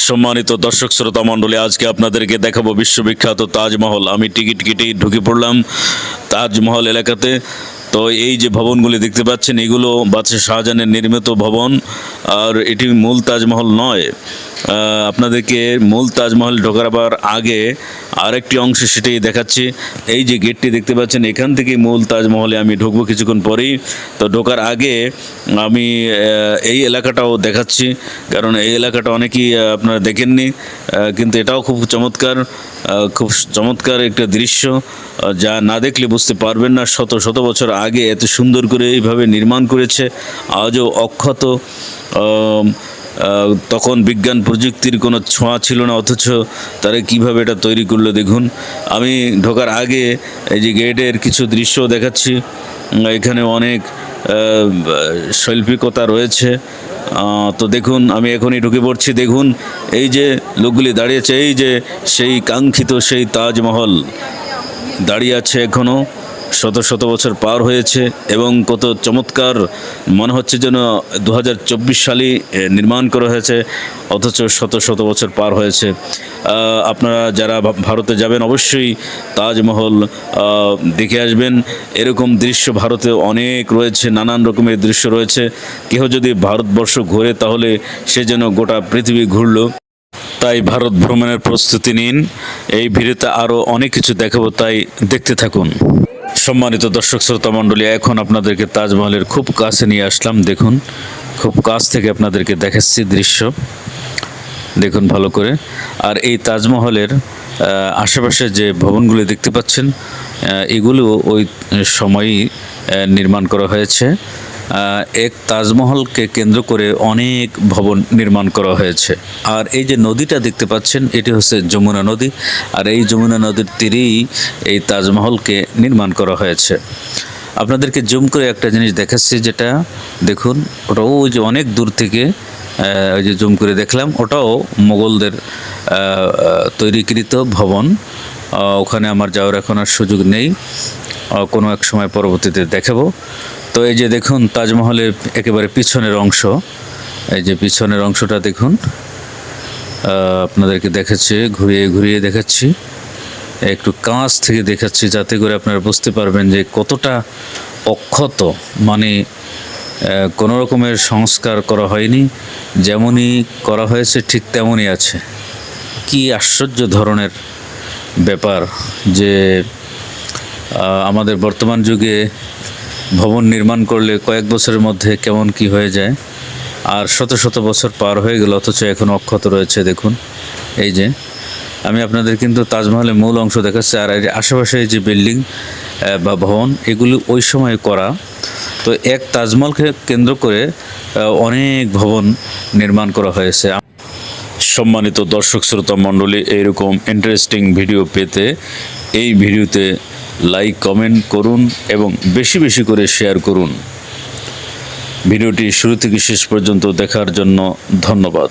সম্মানিত দর্শক শ্রোতা মণ্ডলী, আজকে আপনাদেরকে দেখাবো বিশ্ববিখ্যাত তাজমহল। আমি টিকিট কেটেই ঢুকে পড়লাম তাজমহল এলাকাতে। তো এই যে ভবনগুলি দেখতে পাচ্ছেন, এগুলো বাদশাহ শাহজাহানের নির্মিত ভবন, আর এটি মূল তাজমহল নয়। আপনাদেরকে মূল তাজমহল ঢোকার আগে আরেকটি অংশ সেটাই দেখাচ্ছি। এই যে গেটটি দেখতে পাচ্ছেন, এখান থেকে মূল তাজমহলে আমি ঢুকবো কিছুক্ষণ পরেই। তো ঢোকার আগে আমি এই এলাকাটাও দেখাচ্ছি, কারণ এই এলাকাটা অনেকেই আপনারা দেখেননি, কিন্তু এটাও খুব চমৎকার একটা দৃশ্য, যা না দেখলে বুঝতে পারবেন না। শত শত বছর আগে এত সুন্দর করে এইভাবে নির্মাণ করেছে, আজও অক্ষত। তখন বিজ্ঞান প্রযুক্তির কোনো ছোঁয়া ছিল না, অথচ তারা কিভাবে এটা তৈরি করলো দেখুন। আমি ঢোকার আগে এই যে গেটের কিছু দৃশ্য দেখাচ্ছি। এখানে অনেক শৈল্পিকতা রয়েছে। তো দেখুন, আমি এখনই ঢুকে পড়ছি। দেখুন এই যে লোকগুলি দাঁড়িয়েছে, এই যে সেই কাঙ্ক্ষিত সেই তাজমহল দাঁড়িয়ে আছে এখনও। শত শত বছর পার হয়েছে এবং কত চমৎকার মনে হচ্ছে যেন 2024 সালে নির্মাণ করা হয়েছে, অথচ শত শত বছর পার হয়েছে। আপনারা যারা ভারতে যাবেন অবশ্যই তাজমহল দেখে আসবেন। এরকম দৃশ্য ভারতে অনেক রয়েছে, নানান রকমের দৃশ্য রয়েছে। কেউ যদি ভারতবর্ষ ঘোরে তাহলে সে যেন গোটা পৃথিবী ঘুরল। তাই ভারত ভ্রমণের প্রস্তুতি নিন। এই ভিডিওতে আরও অনেক কিছু দেখাবো, তাই দেখতে থাকুন। সম্মানিত দর্শক শ্রোতা মণ্ডলী, এখন আপনাদেরকে তাজমহলের খুব কাছে নিয়ে আসলাম। দেখুন, খুব কাছ থেকে আপনাদেরকে দেখাচ্ছি দৃশ্য, দেখুন ভালো করে। আর এই তাজমহলের আশেপাশে যে ভবনগুলি দেখতে পাচ্ছেন, এগুলো ওই সময়ই নির্মাণ করা হয়েছে। এক তাজমহলকে কেন্দ্র করে অনেক ভবন নির্মাণ করা হয়েছে। আর এই যে নদীটা দেখতে পাচ্ছেন, এটি হচ্ছে যমুনা নদী, আর এই যমুনা নদীর তীরেই এই তাজমহলকে নির্মাণ করা হয়েছে। আপনাদেরকে জুম করে একটা জিনিস দেখাচ্ছি, যেটা দেখুন, ওটাও ওই যে অনেক দূর থেকে ওই যে জুম করে দেখলাম, ওটাও মোগলদের তৈরিকৃত ভবন। ওখানে আমার যাওয়ার এখন আর সুযোগ নেই, কোনো এক সময় পরবর্তীতে দেখাবো। তো এই যে দেখুন তাজমহলের একেবারে পিছনের অংশ, এই যে পিছনের অংশটা দেখুন, আপনাদেরকে দেখাচ্ছি, ঘুরিয়ে ঘুরিয়ে দেখাচ্ছি, একটু কাছ থেকে দেখাচ্ছি, যাতে করে আপনারা বুঝতে পারবেন যে কতটা অক্ষত, মানে কোনো রকমের সংস্কার করা হয়নি, যেমনই করা হয়েছে ঠিক তেমনই আছে। কি আশ্চর্য ধরনের ব্যাপার যে আমাদের বর্তমান যুগে ভবন নির্মাণ করলে কয়েক বছরের মধ্যে কেমন কি হয়ে যায়, আর শত শত বছর পার হয়ে গেল, অথচ এখন অক্ষত রয়েছে। দেখুন এই যে আমি আপনাদের কিন্তু তাজমহলের মূল অংশ দেখাচ্ছি, আর আশেপাশে যে বিল্ডিং বা ভবন, এগুলি ওই সময় করা। তো এক তাজমহলকে কেন্দ্র করে অনেক ভবন নির্মাণ করা হয়েছে। সম্মানিত দর্শক শ্রোতা মণ্ডলী, এইরকম ইন্টারেস্টিং ভিডিও পেতে এই ভিডিওতে লাইক কমেন্ট করুন এবং বেশি বেশি করে শেয়ার করুন। ভিডিওটি শুরু থেকে শেষ পর্যন্ত দেখার জন্য ধন্যবাদ।